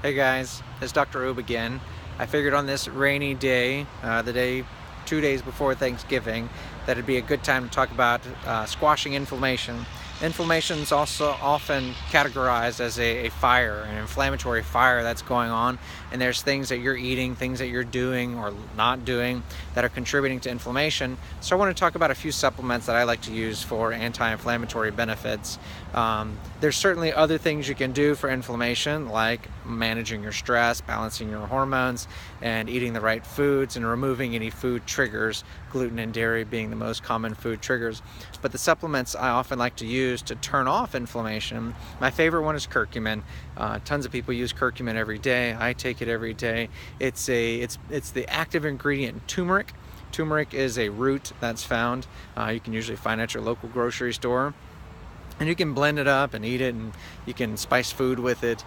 Hey guys, it's Dr. Oob again. I figured on this rainy day, 2 days before Thanksgiving, that it'd be a good time to talk about squashing inflammation. Inflammation is also often categorized as a fire, an inflammatory fire that's going on, and there's things that you're eating, things that you're doing or not doing that are contributing to inflammation. So I want to talk about a few supplements that I like to use for anti-inflammatory benefits. There's certainly other things you can do for inflammation, like managing your stress, balancing your hormones, and eating the right foods and removing any food triggers, gluten and dairy being the most common food triggers. But the supplements I often like to use to turn off inflammation, my favorite one is curcumin. Tons of people use curcumin every day. I take it every day. It's the active ingredient in turmeric. Turmeric is a root that's found. You can usually find at your local grocery store. And you can blend it up and eat it, and you can spice food with it.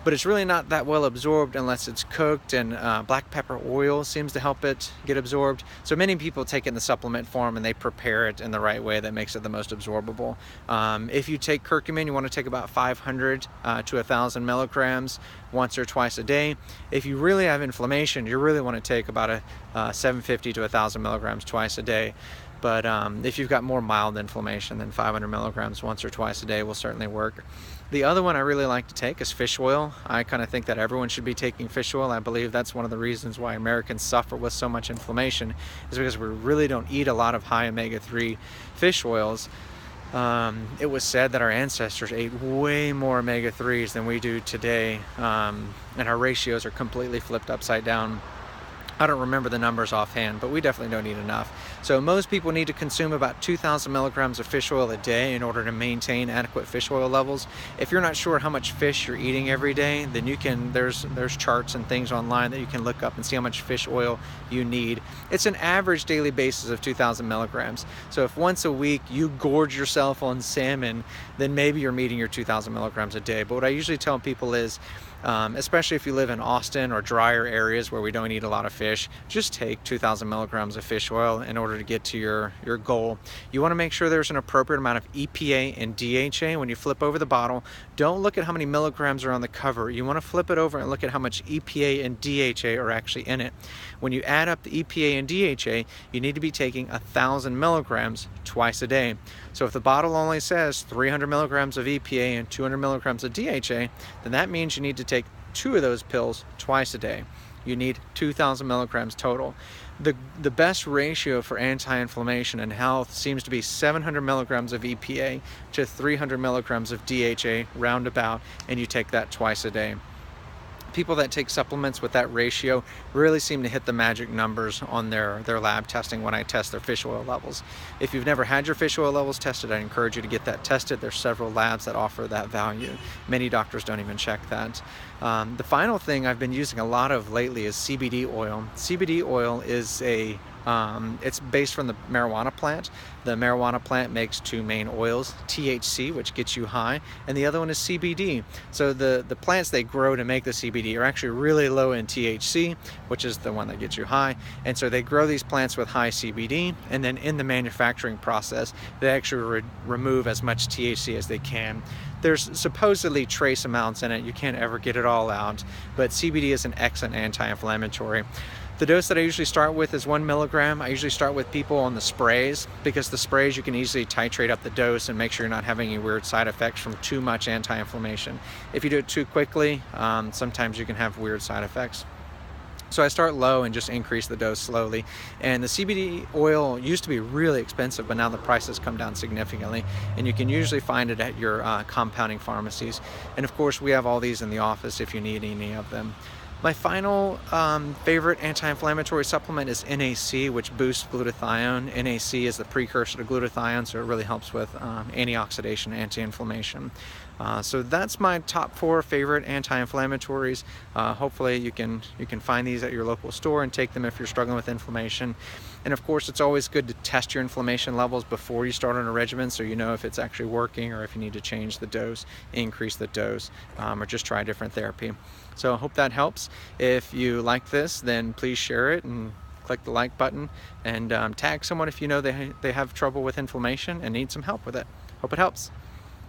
But it's really not that well absorbed unless it's cooked, and black pepper oil seems to help it get absorbed. So many people take it in the supplement form and they prepare it in the right way that makes it the most absorbable. If you take curcumin, you want to take about 500 to 1,000 milligrams once or twice a day. If you really have inflammation, you really want to take about a 750 to 1,000 milligrams twice a day. But if you've got more mild inflammation, then 500 milligrams once or twice a day will certainly work. The other one I really like to take is fish oil. I kind of think that everyone should be taking fish oil. I believe that's one of the reasons why Americans suffer with so much inflammation, is because we really don't eat a lot of high omega-3 fish oils. It was said that our ancestors ate way more omega-3s than we do today, and our ratios are completely flipped upside down. I don't remember the numbers offhand, but we definitely don't eat enough. So most people need to consume about 2,000 milligrams of fish oil a day in order to maintain adequate fish oil levels. If you're not sure how much fish you're eating every day, then there's charts and things online that you can look up and see how much fish oil you need. It's an average daily basis of 2,000 milligrams. So if once a week you gorge yourself on salmon, then maybe you're meeting your 2,000 milligrams a day. But what I usually tell people is, especially if you live in Austin or drier areas where we don't eat a lot of fish, just take 2,000 milligrams of fish oil in order to get to your goal. You want to make sure there's an appropriate amount of EPA and DHA. When you flip over the bottle, don't look at how many milligrams are on the cover. You want to flip it over and look at how much EPA and DHA are actually in it. When you add up the EPA and DHA, you need to be taking 1,000 milligrams twice a day. So if the bottle only says 300 milligrams of EPA and 200 milligrams of DHA, then that means you need to take 2 of those pills twice a day. You need 2,000 milligrams total. The best ratio for anti-inflammation and health seems to be 700 milligrams of EPA to 300 milligrams of DHA roundabout, and you take that twice a day. People that take supplements with that ratio really seem to hit the magic numbers on their lab testing when I test their fish oil levels. If you've never had your fish oil levels tested, I encourage you to get that tested. There's several labs that offer that value. Many doctors don't even check that. The final thing I've been using a lot of lately is CBD oil. CBD oil is it's based from the marijuana plant. The marijuana plant makes 2 main oils, THC, which gets you high, and the other one is CBD. So the plants they grow to make the CBD are actually really low in THC, which is the one that gets you high. And so they grow these plants with high CBD, and then in the manufacturing process, they actually remove as much THC as they can. There's supposedly trace amounts in it. You can't ever get it all out, but CBD is an excellent anti-inflammatory. The dose that I usually start with is 1 milligram. I usually start with people on the sprays, because the sprays you can easily titrate up the dose and make sure you're not having any weird side effects from too much anti-inflammation. If you do it too quickly, sometimes you can have weird side effects. So I start low and just increase the dose slowly. And the CBD oil used to be really expensive, but now the price has come down significantly. And you can usually find it at your compounding pharmacies. And of course, we have all these in the office if you need any of them. My final favorite anti-inflammatory supplement is NAC, which boosts glutathione. NAC is the precursor to glutathione, so it really helps with antioxidation, anti-inflammation. So that's my top 4 favorite anti-inflammatories. Hopefully you can find these at your local store and take them if you're struggling with inflammation. And of course, it's always good to test your inflammation levels before you start on a regimen, so you know if it's actually working or if you need to change the dose, increase the dose, or just try a different therapy. So I hope that helps. If you like this, then please share it and click the like button, and tag someone if you know they have trouble with inflammation and need some help with it. Hope it helps.